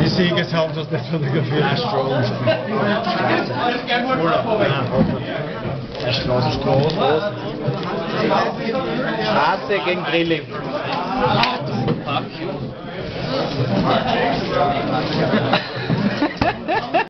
Die Sieges haben das nicht fotografiert. Straße gegen Grilling.